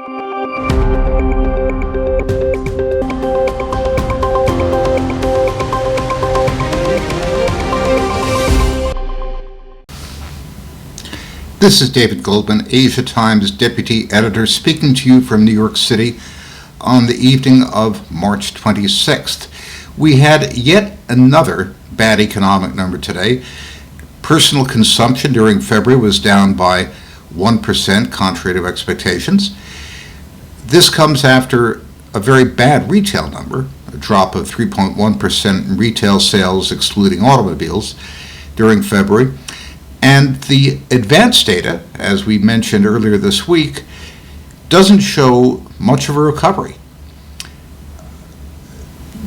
This is David Goldman, Asia Times Deputy Editor, speaking to you from New York City on the evening of March 26th. We had yet another bad economic number today. Personal consumption during February was down by 1%, contrary to expectations. This comes after a very bad retail number, a drop of 3.1% in retail sales excluding automobiles during February. And the advanced data, as we mentioned earlier this week, doesn't show much of a recovery.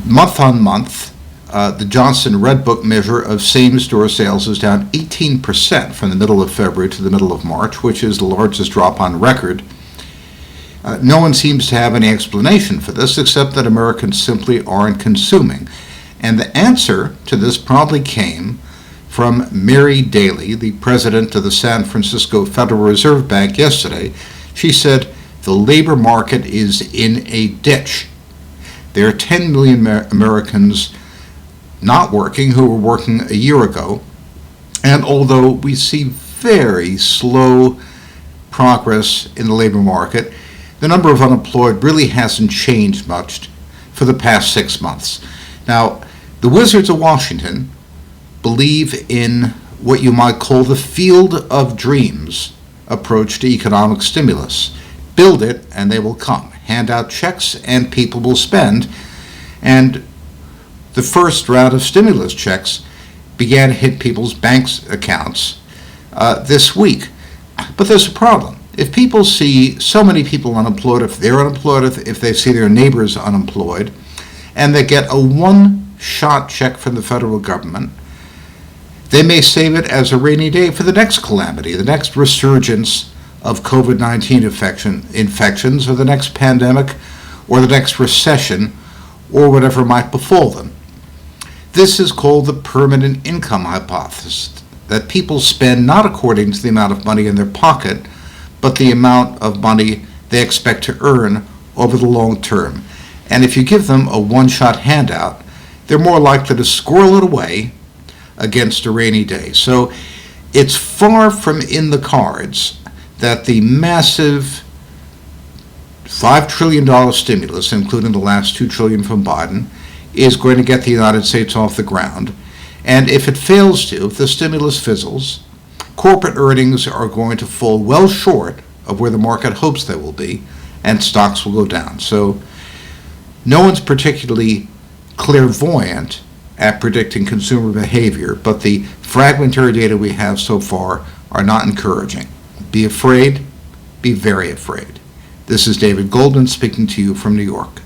Month on month, the Johnson Red Book measure of same-store sales is down 18% from the middle of February to the middle of March, which is the largest drop on record. No one seems to have any explanation for this, except that Americans simply aren't consuming. And the answer to this probably came from Mary Daly, the president of the San Francisco Federal Reserve Bank, yesterday. She said, the labor market is in a ditch. There are 10 million Americans not working who were working a year ago. And although we see very slow progress in the labor market, the number of unemployed really hasn't changed much for the past 6 months. Now, the Wizards of Washington believe in what you might call the field of dreams approach to economic stimulus. Build it and they will come. Hand out checks and people will spend. And the first round of stimulus checks began to hit people's bank accounts this week. But there's a problem. If people see so many people unemployed, if they're unemployed, if they see their neighbors unemployed, and they get a one-shot check from the federal government, they may save it as a rainy day for the next calamity, the next resurgence of COVID-19 infections, or the next pandemic, or the next recession, or whatever might befall them. This is called the permanent income hypothesis, that people spend not according to the amount of money in their pocket, but the amount of money they expect to earn over the long term. And if you give them a one-shot handout, they're more likely to squirrel it away against a rainy day. So it's far from in the cards that the massive $5 trillion stimulus, including the last $2 trillion from Biden, is going to get the United States off the ground. And if it fails to, if the stimulus fizzles, corporate earnings are going to fall well short of where the market hopes they will be, and stocks will go down. So no one's particularly clairvoyant at predicting consumer behavior, but the fragmentary data we have so far are not encouraging. Be afraid, be very afraid. This is David Goldman speaking to you from New York.